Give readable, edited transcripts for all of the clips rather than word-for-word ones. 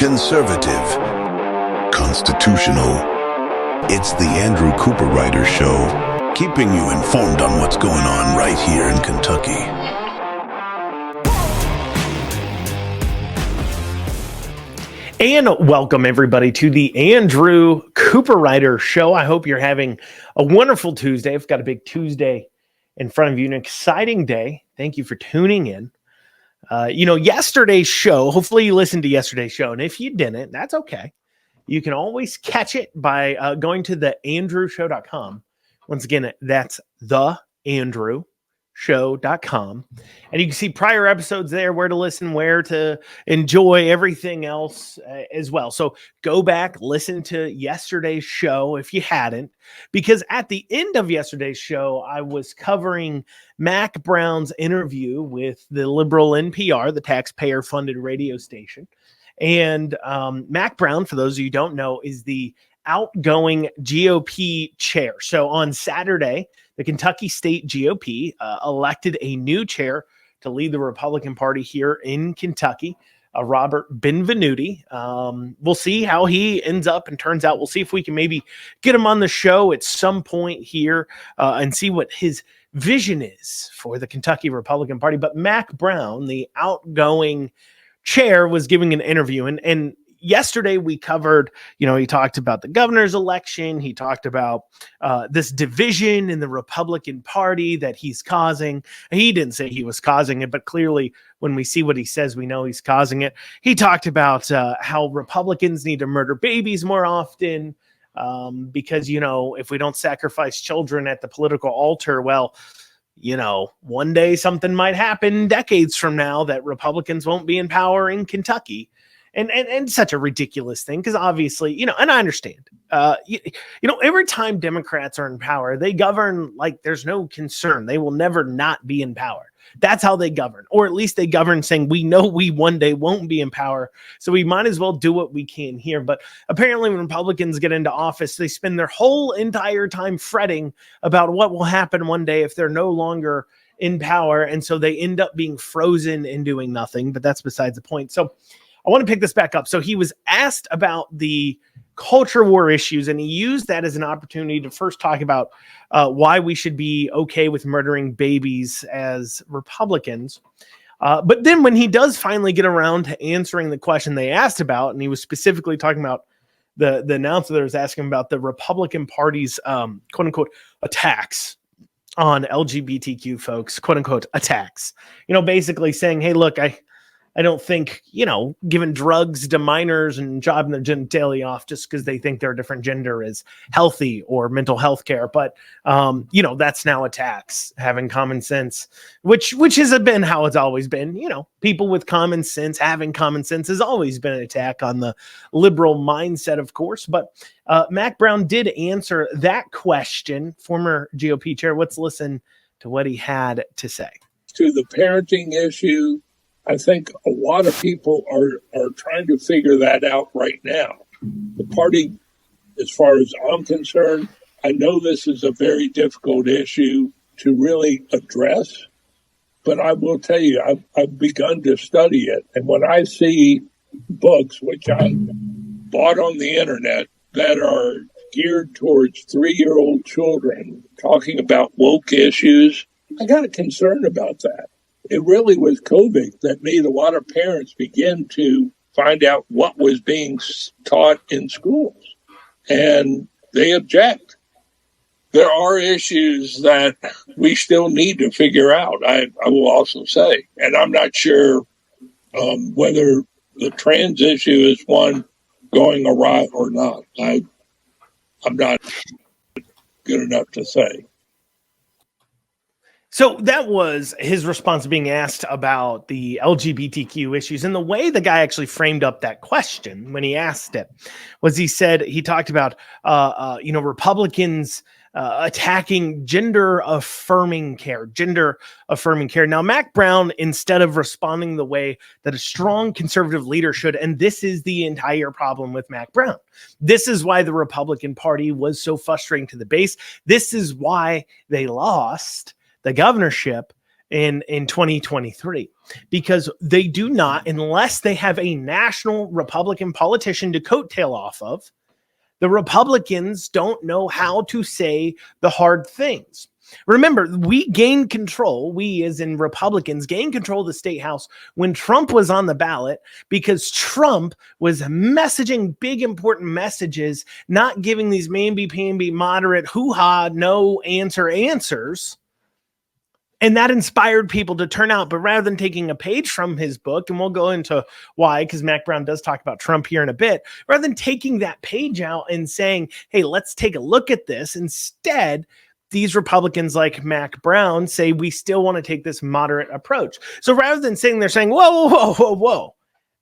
conservative, constitutional. It's the Andrew Cooperrider Show, keeping you informed on what's going on right here in Kentucky. And welcome, everybody, to the Andrew Cooperrider Show. I hope you're having a wonderful Tuesday. I've got a big Tuesday in front of you, an exciting day. Thank you for tuning in. Yesterday's show, hopefully you listened to yesterday's show, and if you didn't, that's okay. You can always catch it by going to theandrewshow.com. Once again, that's theandrewshow.com. And you can see prior episodes there, where to listen, where to enjoy everything else as well. So go back, listen to yesterday's show if you hadn't, because at the end of yesterday's show, I was covering Mac Brown's interview with the liberal NPR, the taxpayer-funded radio station. And Mac Brown, for those of you who don't know, is the outgoing GOP chair. So on Saturday, the Kentucky State GOP elected a new chair to lead the Republican Party here in Kentucky, Robert Benvenuti. We'll see how he ends up and turns out. We'll see if we can maybe get him on the show at some point here and see what his vision is for the Kentucky Republican Party. But Mac Brown, the outgoing chair, was giving an interview, and yesterday we covered, he talked about the governor's election. He talked about this division in the Republican Party that he's causing. He didn't say he was causing it, but clearly when we see what he says, we know he's causing it. He talked about how Republicans need to murder babies more often because, if we don't sacrifice children at the political altar, well, one day something might happen decades from now that Republicans won't be in power in Kentucky. And such a ridiculous thing, because obviously, and I understand, every time Democrats are in power, they govern like there's no concern. They will never not be in power. That's how they govern, or at least they govern saying, we know we one day won't be in power, so we might as well do what we can here. But apparently when Republicans get into office, they spend their whole entire time fretting about what will happen one day if they're no longer in power. And so they end up being frozen and doing nothing, but that's besides the point. So I want to pick this back up. So he was asked about the culture war issues, and he used that as an opportunity to first talk about why we should be okay with murdering babies as Republicans. But then when he does finally get around to answering the question they asked about, and he was specifically talking about the announcer that was asking about the Republican Party's quote unquote attacks on LGBTQ folks, quote unquote attacks, basically saying, hey, look, I don't think, giving drugs to minors and jobbing their genitalia off just because they think they're a different gender is healthy or mental health care. But, that's now a tax, having common sense, which has been how it's always been. People with common sense, having common sense has always been an attack on the liberal mindset, of course. But Mac Brown did answer that question, former GOP chair. Let's listen to what he had to say. To the parenting issue, I think a lot of people are trying to figure that out right now. The party, as far as I'm concerned, I know this is a very difficult issue to really address, but I will tell you, I've begun to study it. And when I see books, which I bought on the internet, that are geared towards 3-year-old children talking about woke issues, I got a concern about that. It really was COVID that made a lot of parents begin to find out what was being taught in schools, and they object. There are issues that we still need to figure out, I will also say, and I'm not sure whether the trans issue is one going awry or not. I'm not good enough to say. So that was his response being asked about the LGBTQ issues. And the way the guy actually framed up that question when he asked it was he talked about, Republicans attacking gender affirming care. Now, Mac Brown, instead of responding the way that a strong conservative leader should, and this is the entire problem with Mac Brown. This is why the Republican Party was so frustrating to the base. This is why they lost the governorship in 2023, because they do not, unless they have a national Republican politician to coattail off of, the Republicans don't know how to say the hard things. Remember, we gained control, we as in Republicans gained control of the state house when Trump was on the ballot, because Trump was messaging big important messages, not giving these mamby-pamby moderate hoo-ha no answers. And that inspired people to turn out. But rather than taking a page from his book, and we'll go into why, because Mac Brown does talk about Trump here in a bit, rather than taking that page out and saying, hey, let's take a look at this, instead, these Republicans like Mac Brown say we still want to take this moderate approach. So rather than sitting there saying, whoa,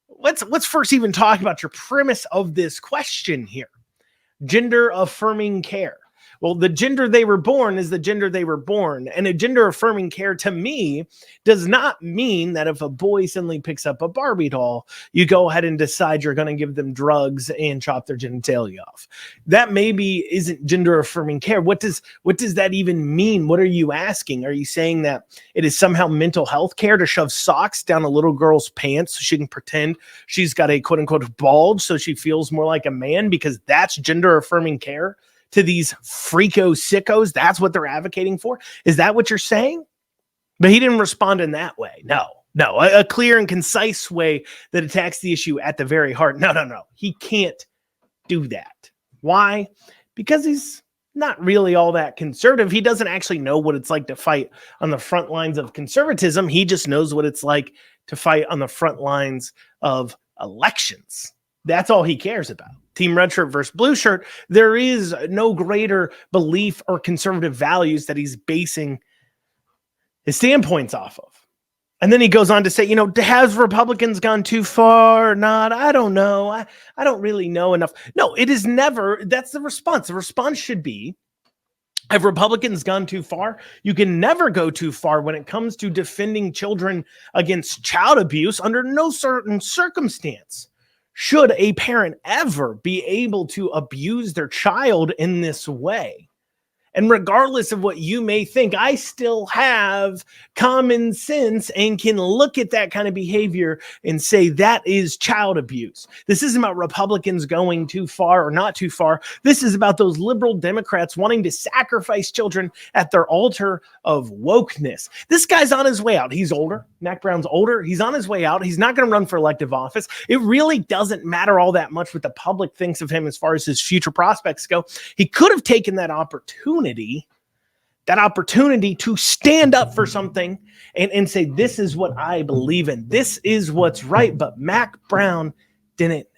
let's first even talk about your premise of this question here. Gender affirming care. Well, the gender they were born is the gender they were born. And a gender affirming care to me does not mean that if a boy suddenly picks up a Barbie doll, you go ahead and decide you're going to give them drugs and chop their genitalia off. That maybe isn't gender affirming care. What does that even mean? What are you asking? Are you saying that it is somehow mental health care to shove socks down a little girl's pants so she can pretend she's got a quote unquote bulge so she feels more like a man, because that's gender affirming care? To these freako sickos, that's what they're advocating for? Is that what you're saying? But he didn't respond in that way. No, a clear and concise way that attacks the issue at the very heart. No. He can't do that. Why? Because he's not really all that conservative. He doesn't actually know what it's like to fight on the front lines of conservatism. He just knows what it's like to fight on the front lines of elections. That's all he cares about. Team red shirt versus blue shirt. There is no greater belief or conservative values that he's basing his standpoints off of. And then he goes on to say, has Republicans gone too far or not? I don't know. I don't really know enough. No, it is never. That's the response. The response should be, have Republicans gone too far? You can never go too far when it comes to defending children against child abuse under no certain circumstance. Should a parent ever be able to abuse their child in this way? And regardless of what you may think, I still have common sense and can look at that kind of behavior and say that is child abuse. This isn't about Republicans going too far or not too far. This is about those liberal Democrats wanting to sacrifice children at their altar of wokeness. This guy's on his way out. He's older. Mac Brown's older. He's on his way out. He's not going to run for elective office. It really doesn't matter all that much what the public thinks of him as far as his future prospects go. He could have taken that opportunity to stand up for something and say, this is what I believe in. This is what's right. But Mac Brown didn't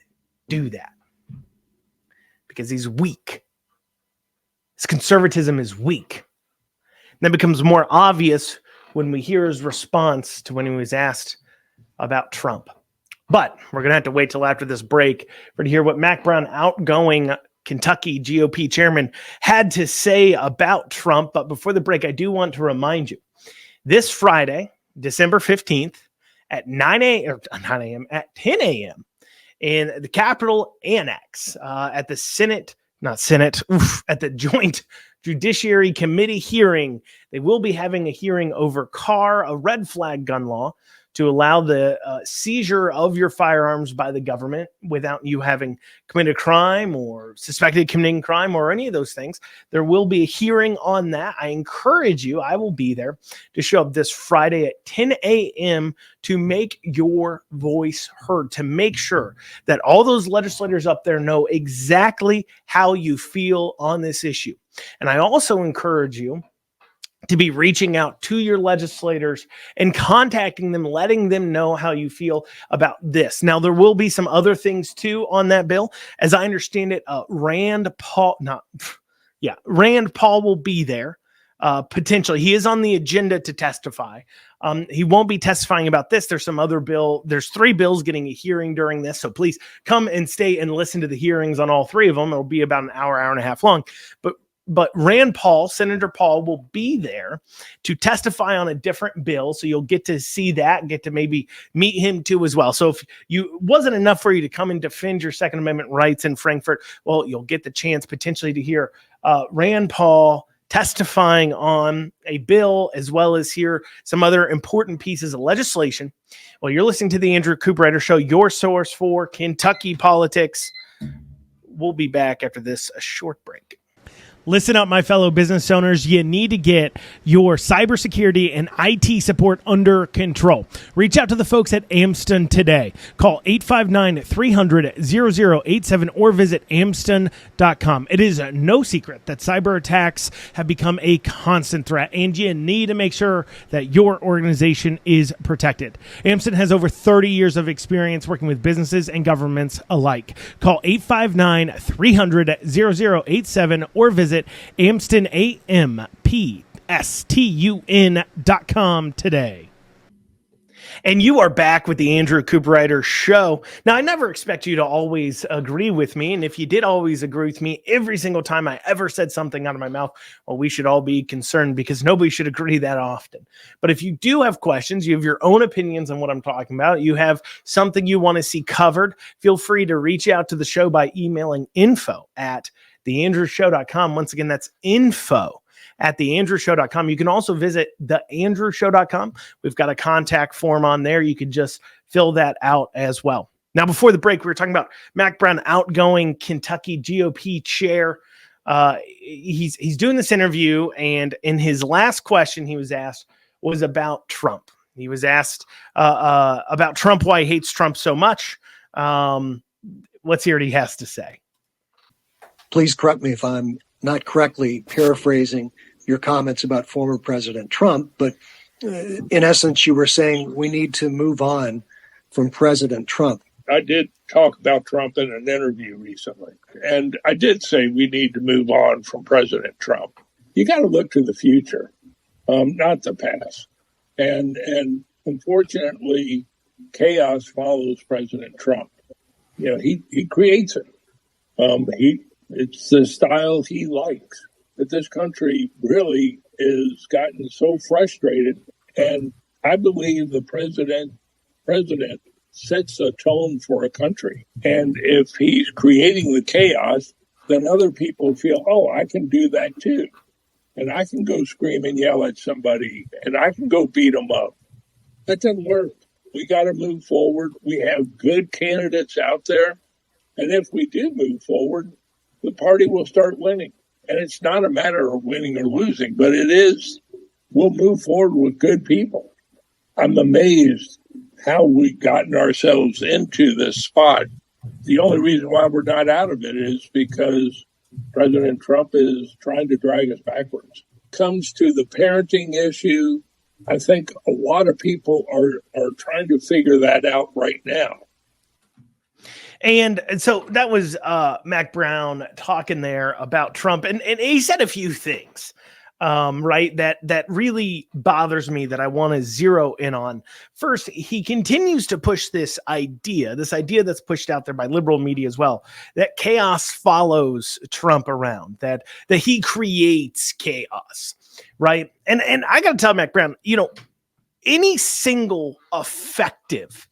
do that because he's weak. His conservatism is weak. And that becomes more obvious when we hear his response to when he was asked about Trump. But we're going to have to wait till after this break to hear what Mac Brown, outgoing Kentucky GOP chairman, had to say about Trump. But before the break, I do want to remind you, this Friday, December 15th at 10 a.m. in the Capitol Annex at the at the Joint Judiciary Committee hearing, they will be having a hearing over a red flag gun law to allow the seizure of your firearms by the government without you having committed a crime or suspected committing crime or any of those things. There will be a hearing on that. I encourage you, I will be there, to show up this Friday at 10 a.m. to make your voice heard, to make sure that all those legislators up there know exactly how you feel on this issue. And I also encourage you to be reaching out to your legislators and contacting them, letting them know how you feel about this. Now, there will be some other things too on that bill. As I understand it, Rand Paul will be there. Potentially. He is on the agenda to testify. He won't be testifying about this. There's some other bill. There's 3 bills getting a hearing during this. So please come and stay and listen to the hearings on all 3 of them. It'll be about an hour and a half long. But Rand Paul, Senator Paul, will be there to testify on a different bill. So you'll get to see that and get to maybe meet him too as well. So if you wasn't enough for you to come and defend your Second Amendment rights in Frankfurt, well, you'll get the chance potentially to hear Rand Paul testifying on a bill, as well as hear some other important pieces of legislation. Well, you're listening to the Andrew Cooperrider Show, your source for Kentucky politics. We'll be back after this short break. Listen up, my fellow business owners. You need to get your cybersecurity and IT support under control. Reach out to the folks at Amston today. Call 859-300-0087 or visit amston.com. It is no secret that cyber attacks have become a constant threat, and you need to make sure that your organization is protected. Amston has over 30 years of experience working with businesses and governments alike. Call 859-300-0087 or visit AmstonAMPSTUN.com today. And you are back with the Andrew Cooperrider Show. Now, I never expect you to always agree with me. And if you did always agree with me every single time I ever said something out of my mouth, well, we should all be concerned because nobody should agree that often. But if you do have questions, you have your own opinions on what I'm talking about, you have something you want to see covered, feel free to reach out to the show by emailing info@theandrewshow.com. Once again, that's info@theandrewshow.com. You can also visit theandrewshow.com. We've got a contact form on there. You can just fill that out as well. Now, before the break, we were talking about Mac Brown, outgoing Kentucky GOP chair. He's doing this interview, and in his last question he was asked was about Trump. He was asked about Trump, why he hates Trump so much. Let's hear what he has to say. Please correct me if I'm not correctly paraphrasing your comments about former President Trump, but in essence, you were saying we need to move on from President Trump. I did talk about Trump in an interview recently, and I did say we need to move on from President Trump. You got to look to the future, not the past. And unfortunately, chaos follows President Trump. You know, he creates it. It's the style he likes. But this country really has gotten so frustrated. And I believe the president sets a tone for a country. And if he's creating the chaos, then other people feel, oh, I can do that too. And I can go scream and yell at somebody, and I can go beat them up. That doesn't work. We got to move forward. We have good candidates out there. And if we do move forward, the party will start winning. And it's not a matter of winning or losing, but it is, we'll move forward with good people. I'm amazed how we've gotten ourselves into this spot. The only reason why we're not out of it is because President Trump is trying to drag us backwards. Comes to the parenting issue, I think a lot of people are trying to figure that out right now. And so that was Mac Brown talking there about Trump. And he said a few things, right, that really bothers me that I want to zero in on. First, he continues to push this idea that's pushed out there by liberal media as well, that chaos follows Trump around, that he creates chaos, right? And I got to tell Mac Brown, you know, any single effective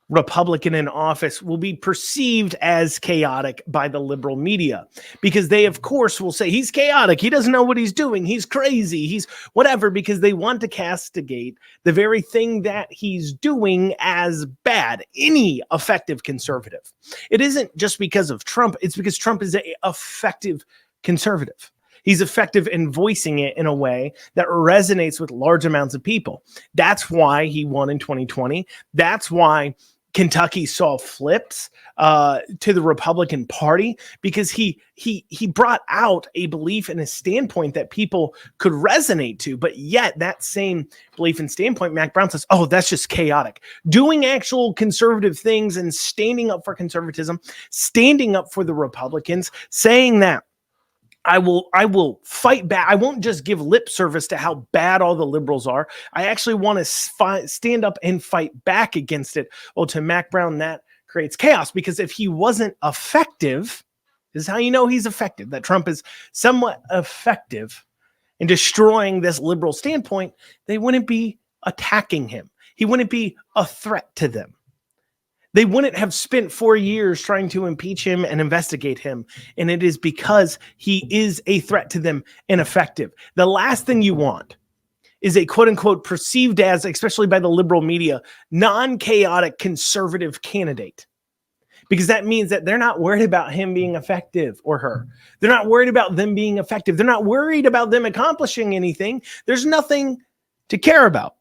Republican in office will be perceived as chaotic by the liberal media because they, of course, will say he's chaotic. He doesn't know what he's doing. He's crazy. He's whatever, because they want to castigate the very thing that he's doing as bad. Any effective conservative. It isn't just because of Trump. It's because Trump is an effective conservative. He's effective in voicing it in a way that resonates with large amounts of people. That's why he won in 2020. That's why Kentucky saw flips to the Republican Party, because he brought out a belief and a standpoint that people could resonate to. But yet that same belief and standpoint, Mac Brown says, oh, that's just chaotic. Doing actual conservative things and standing up for conservatism, standing up for the Republicans, saying that I will fight back. I won't just give lip service to how bad all the liberals are. I actually want to stand up and fight back against it. Well, to Mac Brown, that creates chaos, because if he wasn't effective, this is how you know he's effective, that Trump is somewhat effective in destroying this liberal standpoint, they wouldn't be attacking him. He wouldn't be a threat to them. They wouldn't have spent 4 years trying to impeach him and investigate him. And it is because he is a threat to them and effective. The last thing you want is a quote unquote perceived as, especially by the liberal media, non-chaotic conservative candidate. Because that means that they're not worried about him being effective or her. They're not worried about them being effective. They're not worried about them accomplishing anything. There's nothing to care about.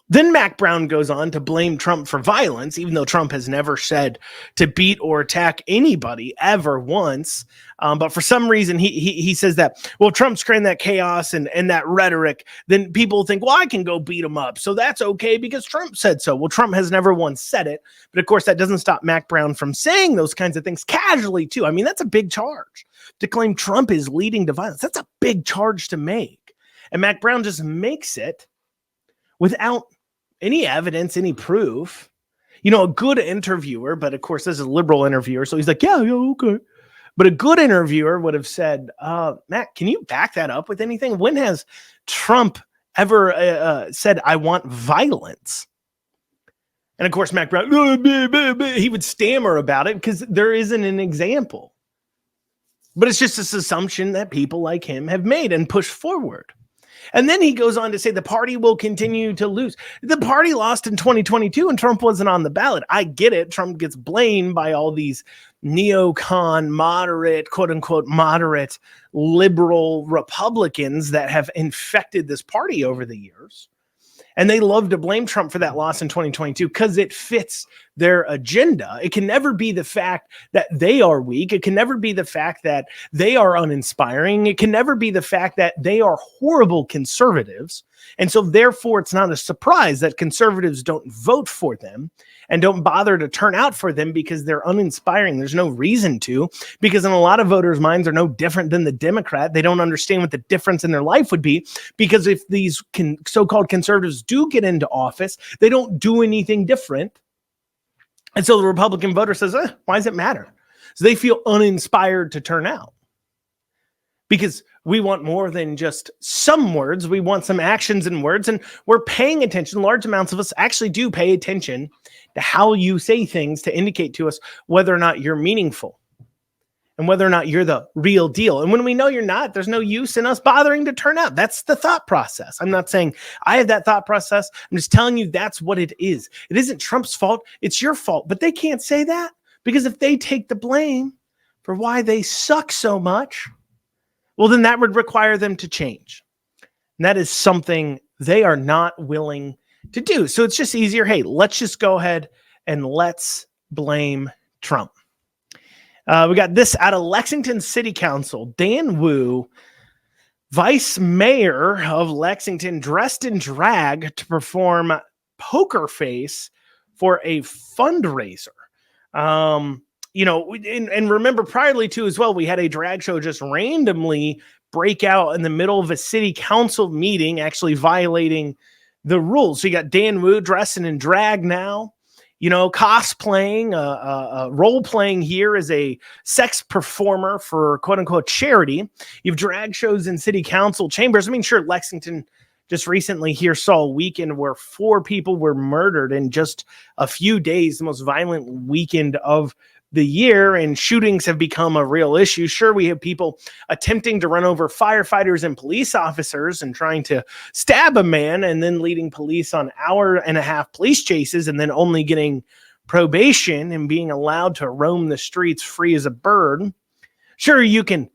Then Mac Brown goes on to blame Trump for violence, even though Trump has never said to beat or attack anybody ever once. But for some reason, he says that, well, Trump's creating that chaos and that rhetoric. Then people think, well, I can go beat him up. So that's okay because Trump said so. Well, Trump has never once said it. But of course, that doesn't stop Mac Brown from saying those kinds of things casually, too. I mean, that's a big charge to claim Trump is leading to violence. That's a big charge to make. And Mac Brown just makes it without any evidence, any proof. You know, a good interviewer, but of course, this is a liberal interviewer, so he's like, yeah, okay. But a good interviewer would have said, Matt, can you back that up with anything? When has Trump ever said, I want violence? And of course, Mac Brown, he would stammer about it because there isn't an example. But it's just this assumption that people like him have made and pushed forward. And then he goes on to say the party will continue to lose. The party lost in 2022 and Trump wasn't on the ballot. I get it. Trump gets blamed by all these neocon, moderate, quote unquote, moderate liberal Republicans that have infected this party over the years. And they love to blame Trump for that loss in 2022 because it fits their agenda. It can never be the fact that they are weak. It can never be the fact that they are uninspiring. It can never be the fact that they are horrible conservatives. And so therefore, it's not a surprise that conservatives don't vote for them and don't bother to turn out for them because they're uninspiring. There's no reason to, because in a lot of voters' minds are no different than the Democrat. They don't understand what the difference in their life would be, because if these so-called conservatives do get into office, they don't do anything different. And so the Republican voter says, why does it matter? So they feel uninspired to turn out. Because we want more than just some words. We want some actions and words. And we're paying attention. Large amounts of us actually do pay attention to how you say things to indicate to us whether or not you're meaningful and whether or not you're the real deal. And when we know you're not, there's no use in us bothering to turn out. That's the thought process. I'm not saying I have that thought process. I'm just telling you that's what it is. It isn't Trump's fault. It's your fault. But they can't say that, because if they take the blame for why they suck so much, well, then that would require them to change. And that is something they are not willing to do. So it's just easier. Hey, let's just go ahead and let's blame Trump. We got this out of Lexington City Council. Dan Wu, vice mayor of Lexington, dressed in drag to perform poker face for a fundraiser. You know, and remember priorly to as well, we had a drag show just randomly break out in the middle of a city council meeting, actually violating the rules. So you got Dan Wu dressing in drag now, you know, cosplaying, role-playing here as a sex performer for quote-unquote charity. You've drag shows in city council chambers. I mean, sure, Lexington just recently here saw a weekend where 4 people were murdered in just a few days, the most violent weekend of the year, and shootings have become a real issue. Sure, we have people attempting to run over firefighters and police officers and trying to stab a man and then leading police on 1.5-hour police chases and then only getting probation and being allowed to roam the streets free as a bird. Sure, you can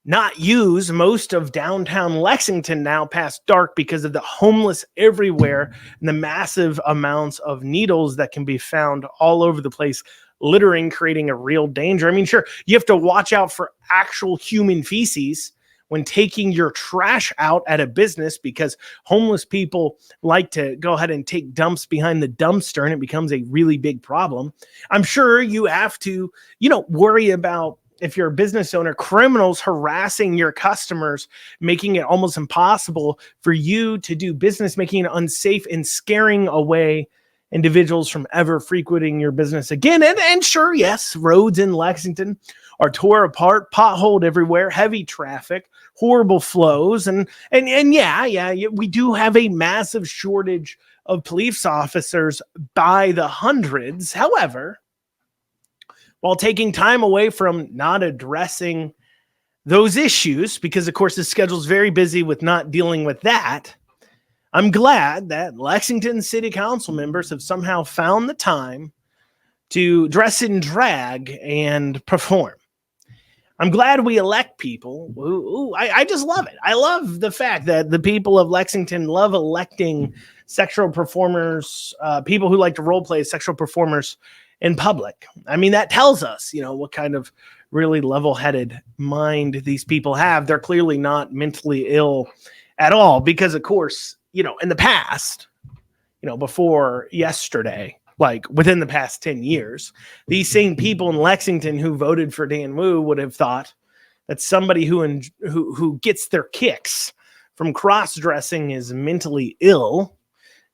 not use most of downtown Lexington now past dark because of the homeless everywhere and the massive amounts of needles that can be found all over the place, littering, creating a real danger. I mean, sure, you have to watch out for actual human feces when taking your trash out at a business, because homeless people like to go ahead and take dumps behind the dumpster and it becomes a really big problem. I'm sure you have to, you know, worry about, if you're a business owner, criminals harassing your customers, making it almost impossible for you to do business, making it unsafe and scaring away individuals from ever frequenting your business again. And sure, yes, roads in Lexington are tore apart, potholed everywhere, heavy traffic, horrible flows. And yeah, we do have a massive shortage of police officers by the hundreds. However, while taking time away from not addressing those issues, because of course his schedule's very busy with not dealing with that. I'm glad that Lexington City Council members have somehow found the time to dress in drag and perform. I'm glad we elect people who I just love it. I love the fact that the people of Lexington love electing sexual performers, people who like to role play as sexual performers in public. I mean, that tells us, what kind of really level-headed mind these people have. They're clearly not mentally ill at all because, of course, in the past, before yesterday, like within the past 10 years, these same people in Lexington who voted for Dan Wu would have thought that somebody who gets their kicks from cross-dressing is mentally ill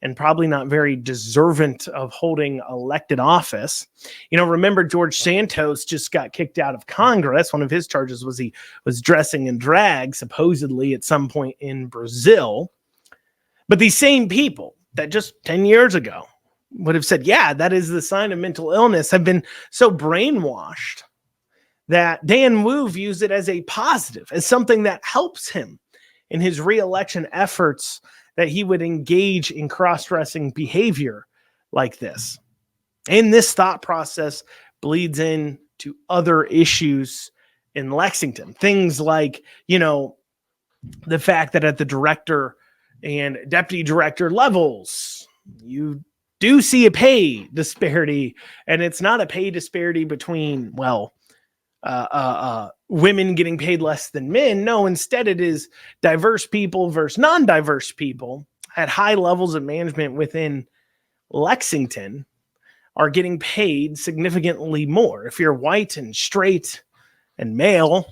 and probably not very deserving of holding elected office. Remember George Santos just got kicked out of Congress. One of his charges was he was dressing in drag, supposedly at some point in Brazil. But these same people that just 10 years ago would have said, yeah, that is the sign of mental illness, have been so brainwashed that Dan Wu views it as a positive, as something that helps him in his re-election efforts, that he would engage in cross-dressing behavior like this. And this thought process bleeds into other issues in Lexington. Things like, the fact that at the director and deputy director levels, you do see a pay disparity, and it's not a pay disparity between, women getting paid less than men. No, instead it is diverse people versus non-diverse people at high levels of management within Lexington are getting paid significantly more. If you're white and straight and male,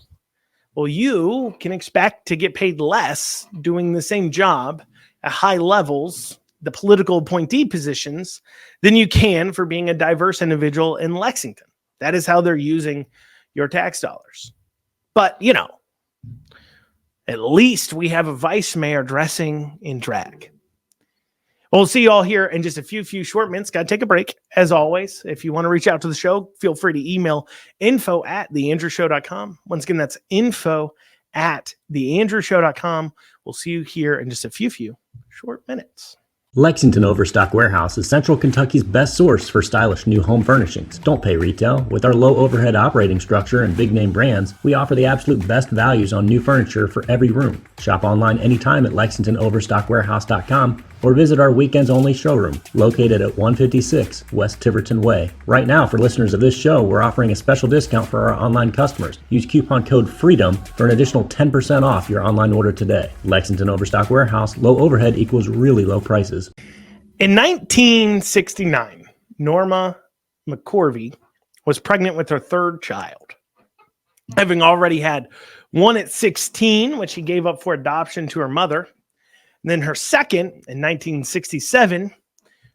well, you can expect to get paid less doing the same job at high levels, the political appointee positions, than you can for being a diverse individual in Lexington. That is how they're using your tax dollars. But, at least we have a vice mayor dressing in drag. We'll see you all here in just a few short minutes. Got to take a break. As always, if you want to reach out to the show, feel free to email info@theandrewshow.com. Once again, that's info@theandrewshow.com. We'll see you here in just a few short minutes. Lexington Overstock Warehouse is Central Kentucky's best source for stylish new home furnishings. Don't pay retail. With our low overhead operating structure and big name brands, we offer the absolute best values on new furniture for every room. Shop online anytime at LexingtonOverstockWarehouse.com or visit our weekends only showroom located at 156 West Tiverton Way. Right now, for listeners of this show, we're offering a special discount for our online customers. Use coupon code FREEDOM for an additional 10% off your online order today. Lexington Overstock Warehouse, low overhead equals really low prices. In 1969, Norma McCorvey was pregnant with her third child, having already had one at 16, which she gave up for adoption to her mother. And then her second in 1967,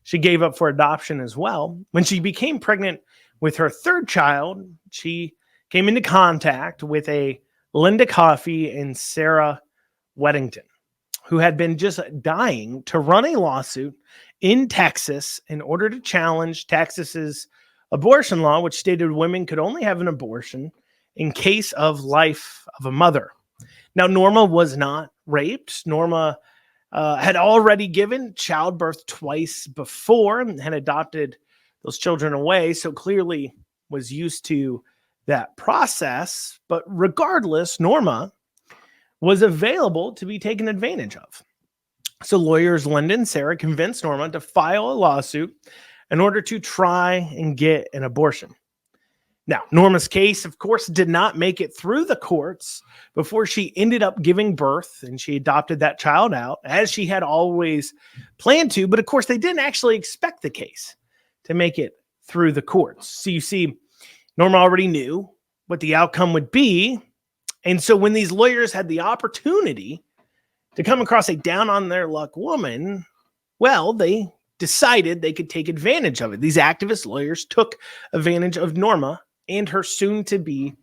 she gave up for adoption as well. When she became pregnant with her third child, she came into contact with a Linda Coffey and Sarah Weddington, who had been just dying to run a lawsuit in Texas in order to challenge Texas's abortion law, which stated women could only have an abortion in case of life of a mother. Now, Norma was not raped. Norma had already given childbirth twice before and had adopted those children away, so clearly was used to that process. But regardless, Norma was available to be taken advantage of. So lawyers Linda and Sarah convinced Norma to file a lawsuit in order to try and get an abortion. Now, Norma's case, of course, did not make it through the courts before she ended up giving birth, and she adopted that child out, as she had always planned to. But of course, they didn't actually expect the case to make it through the courts. So you see, Norma already knew what the outcome would be. And so when these lawyers had the opportunity to come across a down-on-their-luck woman, well, they decided they could take advantage of it. These activist lawyers took advantage of Norma and her soon-to-be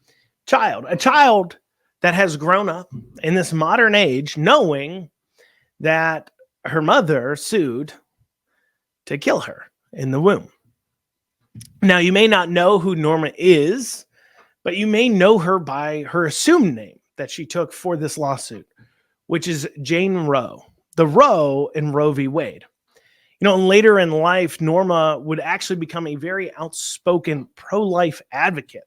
child, a child that has grown up in this modern age, knowing that her mother sued to kill her in the womb. Now, you may not know who Norma is, but you may know her by her assumed name that she took for this lawsuit, which is Jane Roe, the Roe in Roe v. Wade. Later in life, Norma would actually become a very outspoken pro-life advocate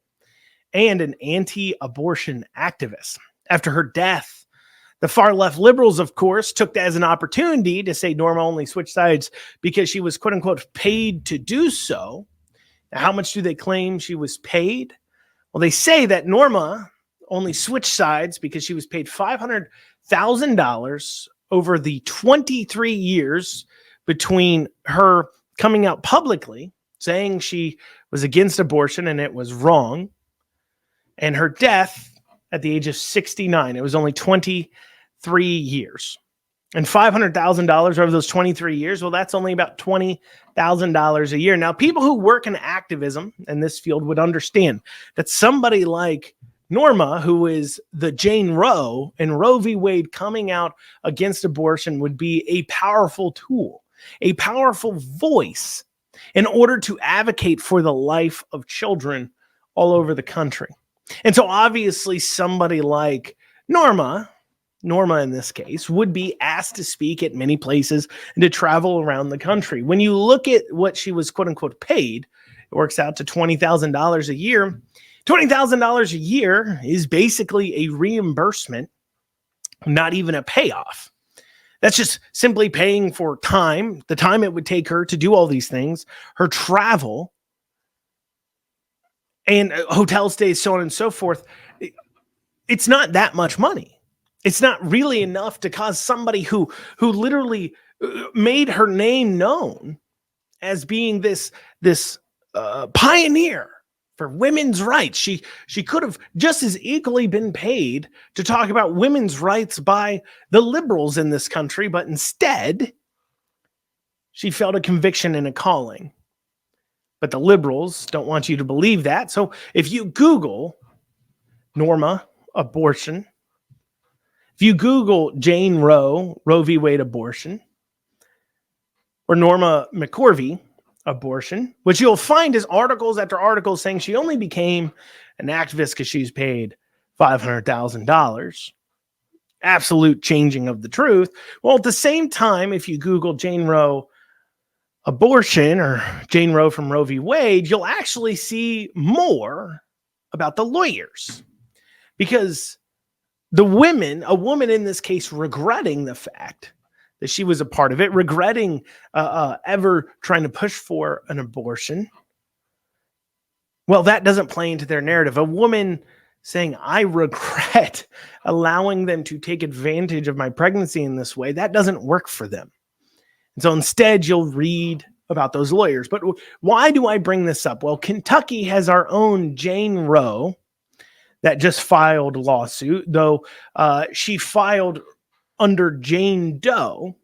and an anti-abortion activist. After her death, the far-left liberals, of course, took that as an opportunity to say Norma only switched sides because she was, quote-unquote, paid to do so. Now, how much do they claim she was paid? Well, they say that Norma only switched sides because she was paid $500,000 over the 23 years between her coming out publicly saying she was against abortion and it was wrong, and her death at the age of 69. It was only 23 years. And $500,000 over those 23 years, well, that's only about $20,000 a year. Now, people who work in activism in this field would understand that somebody like Norma, who is the Jane Roe and Roe v. Wade coming out against abortion, would be a powerful tool, a powerful voice in order to advocate for the life of children all over the country. And so obviously somebody like Norma in this case, would be asked to speak at many places and to travel around the country. When you look at what she was, quote unquote, paid, it works out to $20,000 a year. $20,000 a year is basically a reimbursement, not even a payoff. That's just simply paying for time, the time it would take her to do all these things, her travel, and hotel stays, so on and so forth. It's not that much money. It's not really enough to cause somebody who literally made her name known as being this pioneer for women's rights. She could have just as equally been paid to talk about women's rights by the liberals in this country, but instead she felt a conviction and a calling. But the liberals don't want you to believe that. So if you Google Norma abortion, if you Google Jane Roe, Roe v. Wade abortion, or Norma McCorvey abortion, what you'll find is articles after articles saying she only became an activist because she's paid $500,000. Absolute changing of the truth. Well, at the same time, if you Google Jane Roe abortion or Jane Roe from Roe v. Wade, you'll actually see more about the lawyers. Because a woman in this case, regretting the fact that she was a part of it, regretting ever trying to push for an abortion. Well, that doesn't play into their narrative. A woman saying, I regret allowing them to take advantage of my pregnancy in this way, that doesn't work for them. And so instead, you'll read about those lawyers. But why do I bring this up? Well, Kentucky has our own Jane Roe that just filed a lawsuit, though she filed under Jane Doe.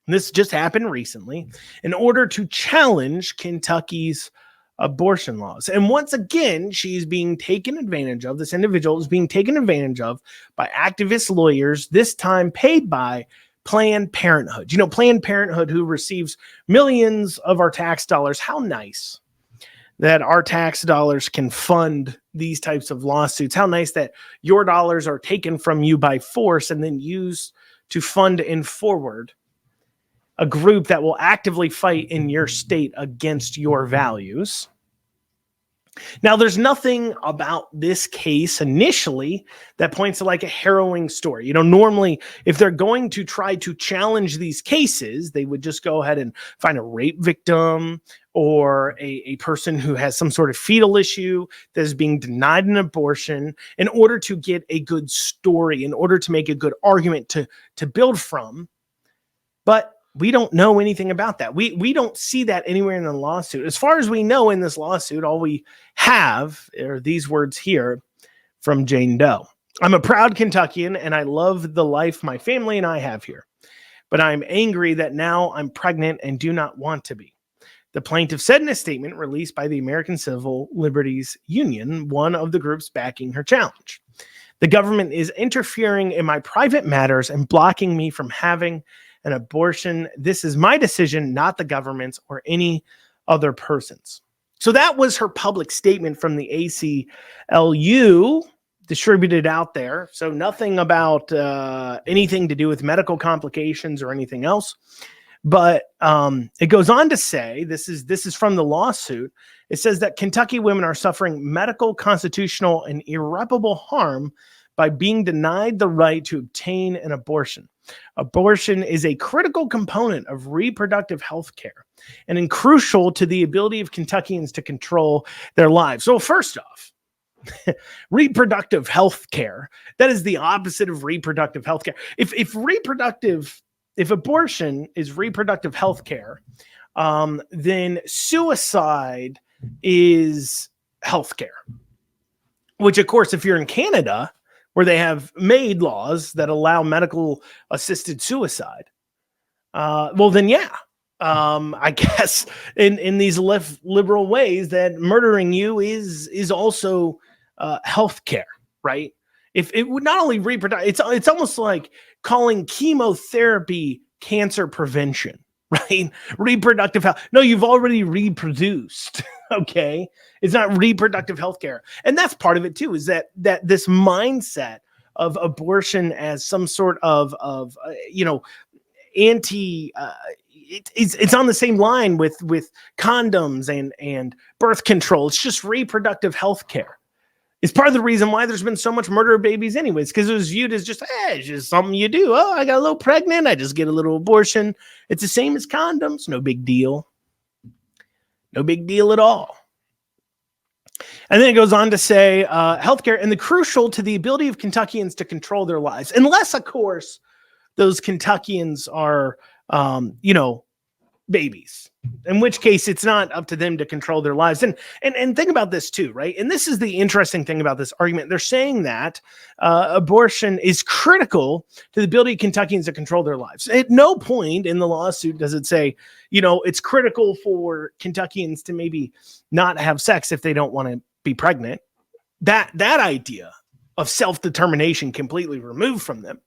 This just happened recently in order to challenge Kentucky's abortion laws. And once again, she's being taken advantage of. This individual is being taken advantage of by activist lawyers, this time paid by Planned Parenthood. You know, Planned Parenthood, who receives millions of our tax dollars. How nice that our tax dollars can fund these types of lawsuits. How nice that your dollars are taken from you by force and then used to fund and forward a group that will actively fight in your state against your values. Now, there's nothing about this case initially that points to like a harrowing story. You know, normally if they're going to try to challenge these cases, they would just go ahead and find a rape victim or a person who has some sort of fetal issue that is being denied an abortion in order to get a good story, in order to make a good argument to build from. But we don't know anything about that. We don't see that anywhere in the lawsuit. As far as we know in this lawsuit, all we have are these words here from Jane Doe. I'm a proud Kentuckian and I love the life my family and I have here. But I'm angry that now I'm pregnant and do not want to be. The plaintiff said in a statement released by the American Civil Liberties Union, one of the groups backing her challenge. The government is interfering in my private matters and blocking me from having an abortion. This is my decision, not the government's or any other person's. So that was her public statement from the ACLU distributed out there. So nothing about anything to do with medical complications or anything else. But it goes on to say, this is from the lawsuit. It says that Kentucky women are suffering medical, constitutional, and irreparable harm by being denied the right to obtain an abortion. Abortion is a critical component of reproductive health care and crucial to the ability of Kentuckians to control their lives. So first off, reproductive health care, that is the opposite of reproductive health care. If abortion is reproductive health care, then suicide is health care, which of course, if you're in Canada, where they have made laws that allow medical assisted suicide, well then, yeah, I guess in these liberal ways that murdering you is also health care, right? If it would not only reproduce, it's almost like calling chemotherapy cancer prevention, right? Reproductive health. No, you've already reproduced. Okay. It's not reproductive health care. And that's part of it too, is that this mindset of abortion as some sort of anti, it's on the same line with condoms and birth control. It's just reproductive health care. It's part of the reason why there's been so much murder of babies anyways, because it was viewed as just, it's just something you do. Oh, I got a little pregnant. I just get a little abortion. It's the same as condoms. No big deal. No big deal at all. And then it goes on to say healthcare and the crucial to the ability of Kentuckians to control their lives. Unless, of course, those Kentuckians are, babies, in which case it's not up to them to control their lives. And think about this too, right? And this is the interesting thing about this argument. They're saying that abortion is critical to the ability of Kentuckians to control their lives. At no point in the lawsuit does it say, it's critical for Kentuckians to maybe not have sex if they don't want to be pregnant. That idea of self-determination completely removed from them.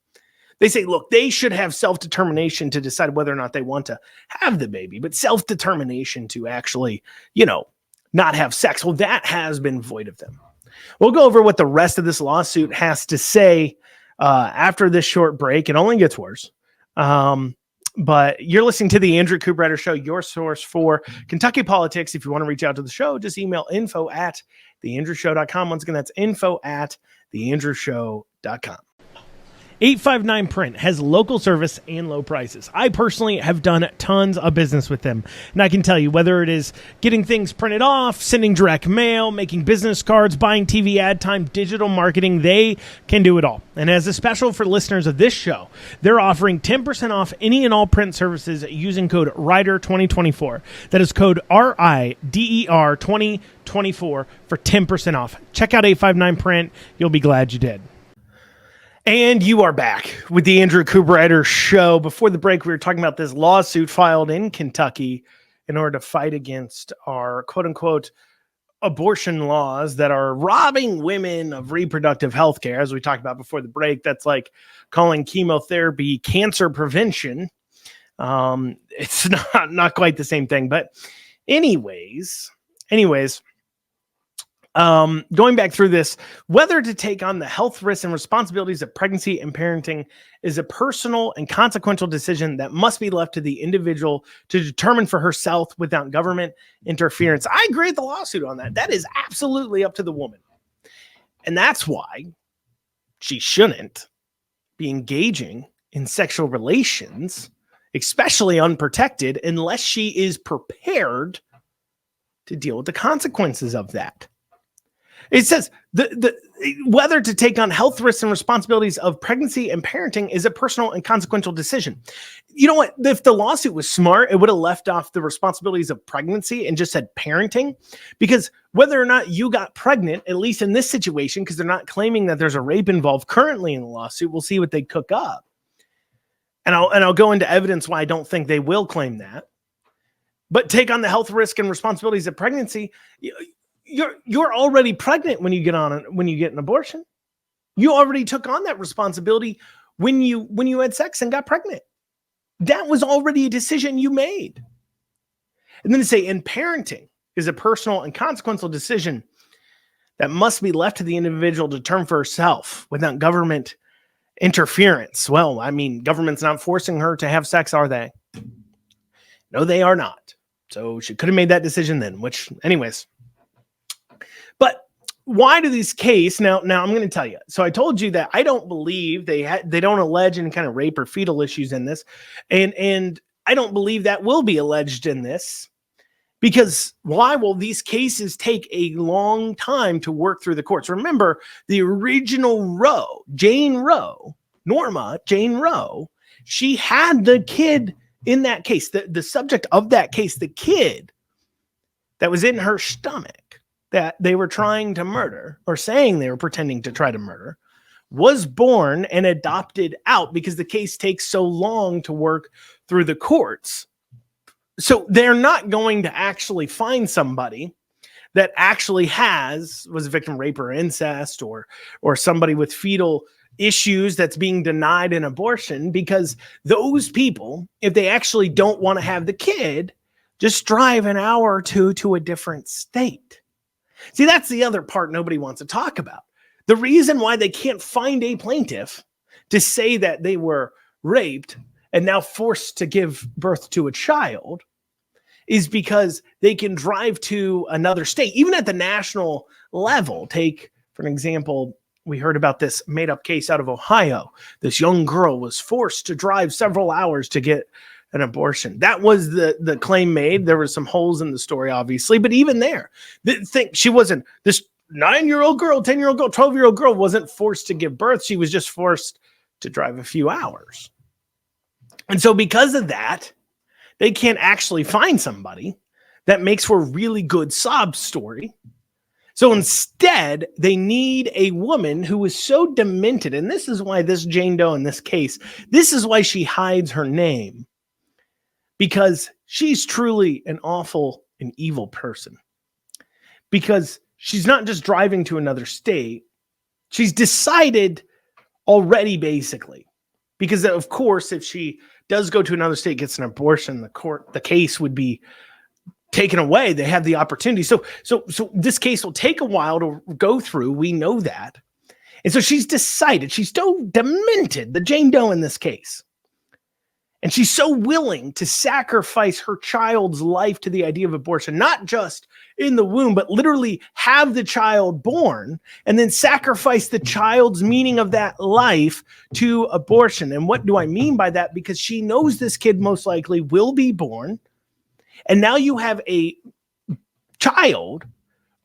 They say, look, they should have self-determination to decide whether or not they want to have the baby, but self-determination to actually, not have sex. Well, that has been void of them. We'll go over what the rest of this lawsuit has to say after this short break. It only gets worse. But you're listening to the Andrew Cooperrider Show, your source for Kentucky politics. If you want to reach out to the show, just email info@theandrewshow.com. Once again, that's info@theandrewshow.com. 859 Print has local service and low prices. I personally have done tons of business with them. And I can tell you, whether it is getting things printed off, sending direct mail, making business cards, buying TV ad time, digital marketing, they can do it all. And as a special for listeners of this show, they're offering 10% off any and all print services using code RIDER2024. That is code RIDER 2024 for 10% off. Check out 859 Print. You'll be glad you did. And you are back with the Andrew Cooperrider Show. Before the break, we were talking about this lawsuit filed in Kentucky in order to fight against our quote-unquote abortion laws that are robbing women of reproductive health care. As we talked about before the break, that's like calling chemotherapy cancer prevention. It's not quite the same thing. But anyways, going back through this, whether to take on the health risks and responsibilities of pregnancy and parenting is a personal and consequential decision that must be left to the individual to determine for herself without government interference. I agree with the lawsuit on that. That is absolutely up to the woman. And that's why she shouldn't be engaging in sexual relations, especially unprotected, unless she is prepared to deal with the consequences of that. It says whether to take on health risks and responsibilities of pregnancy and parenting is a personal and consequential decision. You know what? If the lawsuit was smart, it would have left off the responsibilities of pregnancy and just said parenting, because whether or not you got pregnant, at least in this situation, because they're not claiming that there's a rape involved currently in the lawsuit, we'll see what they cook up. And I'll go into evidence why I don't think they will claim that. But take on the health risk and responsibilities of pregnancy. You're already pregnant when you get an abortion. You already took on that responsibility when you had sex and got pregnant. That was already a decision you made. And then to say in parenting, is a personal and consequential decision that must be left to the individual to determine for herself without government interference. Well, I mean, government's not forcing her to have sex, are they? No, they are not. So she could have made that decision then, which anyways. But why do these cases now I'm going to tell you. So I told you that I don't believe they don't allege any kind of rape or fetal issues in this. And I don't believe that will be alleged in this. Because why? Well, these cases take a long time to work through the courts. Remember, the original Roe, Norma Jane Roe, she had the kid in that case, the subject of that case, the kid that was in her stomach that they were trying to murder, or saying they were pretending to try to murder, was born and adopted out because the case takes so long to work through the courts. So they're not going to actually find somebody that actually was a victim of rape or incest, or somebody with fetal issues that's being denied an abortion, because those people, if they actually don't want to have the kid, just drive an hour or two to a different state. See, that's the other part nobody wants to talk about. The reason why they can't find a plaintiff to say that they were raped and now forced to give birth to a child is because they can drive to another state, even at the national level. Take, for an example, we heard about this made-up case out of Ohio. This young girl was forced to drive several hours to get an abortion. That was the claim made. There were some holes in the story, obviously, but even there, she wasn't, this 9-year-old girl, 10-year-old girl, 12-year-old girl wasn't forced to give birth. She was just forced to drive a few hours. And so because of that, they can't actually find somebody that makes for a really good sob story. So instead, they need a woman who is so demented. And this is why this Jane Doe in this case, this is why she hides her name. Because she's truly an awful and evil person. Because she's not just driving to another state. She's decided already, basically. Because, of course, if she does go to another state, gets an abortion, the case would be taken away. They have the opportunity. So this case will take a while to go through. We know that. And so she's decided, she's so demented, the Jane Doe in this case. And she's so willing to sacrifice her child's life to the idea of abortion, not just in the womb, but literally have the child born and then sacrifice the child's meaning of that life to abortion. And what do I mean by that? Because she knows this kid most likely will be born. And now you have a child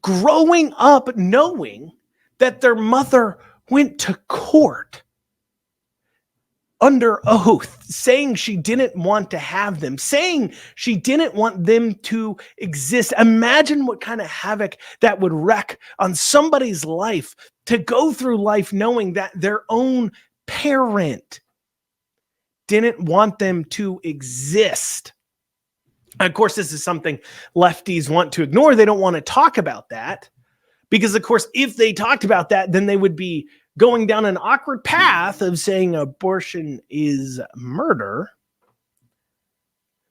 growing up knowing that their mother went to court under oath, saying she didn't want to have them, saying she didn't want them to exist. Imagine what kind of havoc that would wreak on somebody's life, to go through life knowing that their own parent didn't want them to exist. Of course, this is something lefties want to ignore. They don't want to talk about that because, of course, if they talked about that, then they would be going down an awkward path of saying abortion is murder.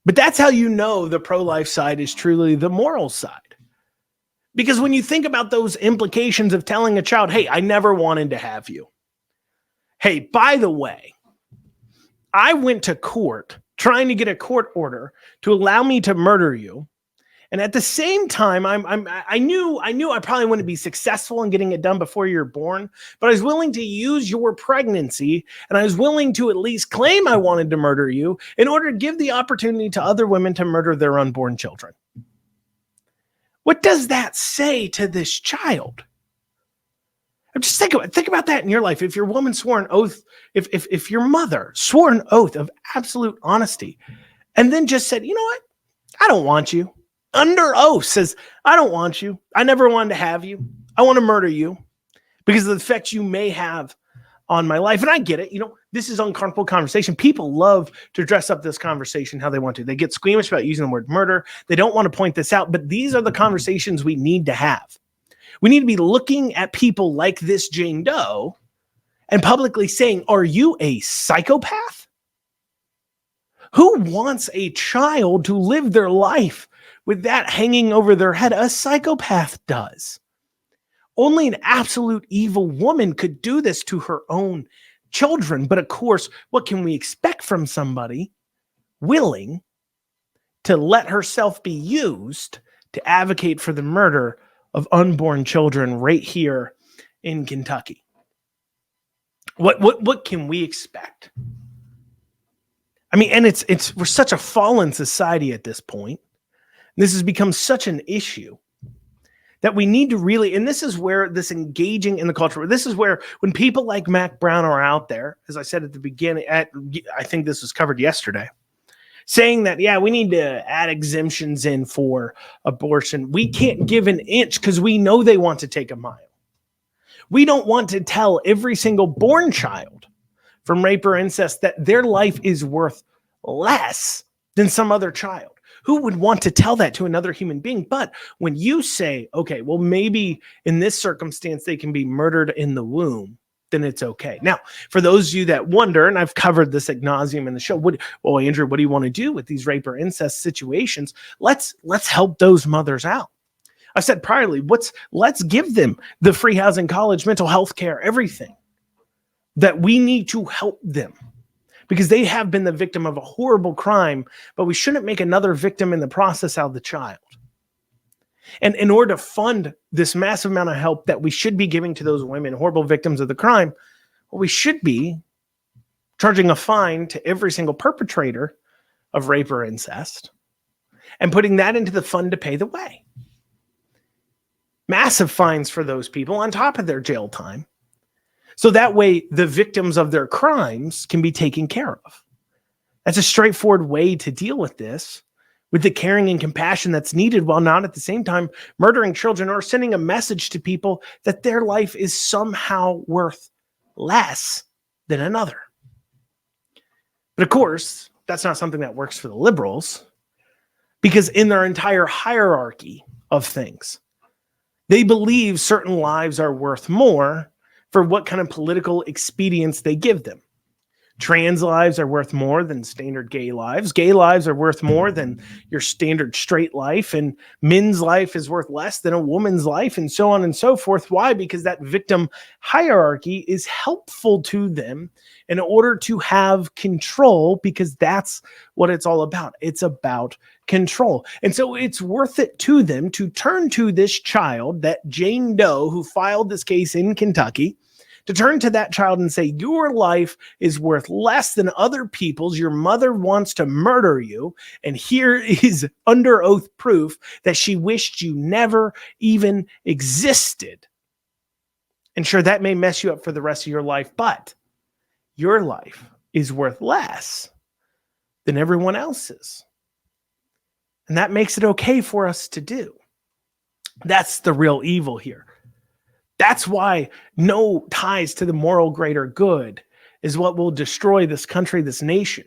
But that's how you know the pro-life side is truly the moral side. Because when you think about those implications of telling a child, hey, I never wanted to have you. Hey, by the way, I went to court trying to get a court order to allow me to murder you. And at the same time, I knew I probably wouldn't be successful in getting it done before you're born, but I was willing to use your pregnancy, and I was willing to at least claim I wanted to murder you in order to give the opportunity to other women to murder their unborn children. What does that say to this child? Just think about that in your life. If your woman swore an oath, if your mother swore an oath of absolute honesty, and then just said, you know what, I don't want you. Under oath says, I don't want you. I never wanted to have you. I want to murder you because of the effects you may have on my life. And I get it. You know, this is uncomfortable conversation. People love to dress up this conversation how they want to. They get squeamish about using the word murder. They don't want to point this out, but these are the conversations we need to have. We need to be looking at people like this Jane Doe and publicly saying, are you a psychopath? Who wants a child to live their life with that hanging over their head. A psychopath does. Only an absolute evil woman could do this to her own children. But of course, what can we expect from somebody willing to let herself be used to advocate for the murder of unborn children right here in Kentucky? What can we expect? I mean, and we're such a fallen society at this point. This has become such an issue that we need to really, and this is where this engaging in the culture, this is where when people like Mac Brown are out there, as I said at the beginning, I think this was covered yesterday, saying that, yeah, we need to add exemptions in for abortion. We can't give an inch because we know they want to take a mile. We don't want to tell every single born child from rape or incest that their life is worth less than some other child. Who would want to tell that to another human being? But when you say, okay, well, maybe in this circumstance, they can be murdered in the womb, then it's okay. Now, for those of you that wonder, and I've covered this ad nauseum in the show, Andrew, what do you want to do with these rape or incest situations? Let's help those mothers out. I said priorly, let's give them the free housing, college, mental health care, everything that we need to help them, because they have been the victim of a horrible crime, but we shouldn't make another victim in the process out of the child. And in order to fund this massive amount of help that we should be giving to those women, horrible victims of the crime, well, we should be charging a fine to every single perpetrator of rape or incest and putting that into the fund to pay the way. Massive fines for those people on top of their jail time. So that way the victims of their crimes can be taken care of. That's a straightforward way to deal with this, with the caring and compassion that's needed, while not at the same time murdering children or sending a message to people that their life is somehow worth less than another. But of course, that's not something that works for the liberals, because in their entire hierarchy of things, they believe certain lives are worth more for what kind of political expedience they give them. Trans lives are worth more than standard gay lives. Gay lives are worth more than your standard straight life. And men's life is worth less than a woman's life, and so on and so forth. Why? Because that victim hierarchy is helpful to them in order to have control, because that's what it's all about. It's about control. And so it's worth it to them to turn to this child, that Jane Doe who filed this case in Kentucky, to turn to that child and say, your life is worth less than other people's. Your mother wants to murder you. And here is under oath proof that she wished you never even existed. And sure, that may mess you up for the rest of your life, but your life is worth less than everyone else's. And that makes it okay for us to do. That's the real evil here. That's why no ties to the moral greater good is what will destroy this country, this nation,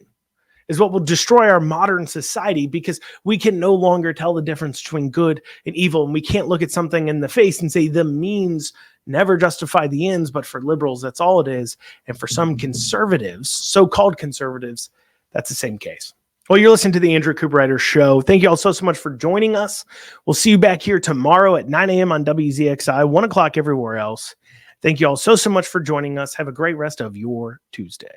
is what will destroy our modern society, because we can no longer tell the difference between good and evil. And we can't look at something in the face and say the means never justify the ends. But for liberals, that's all it is. And for some conservatives, so-called conservatives, that's the same case. Well, you're listening to the Andrew Cooperrider Show. Thank you all so much for joining us. We'll see you back here tomorrow at 9 a.m. on WZXI, 1 o'clock everywhere else. Thank you all so much for joining us. Have a great rest of your Tuesday.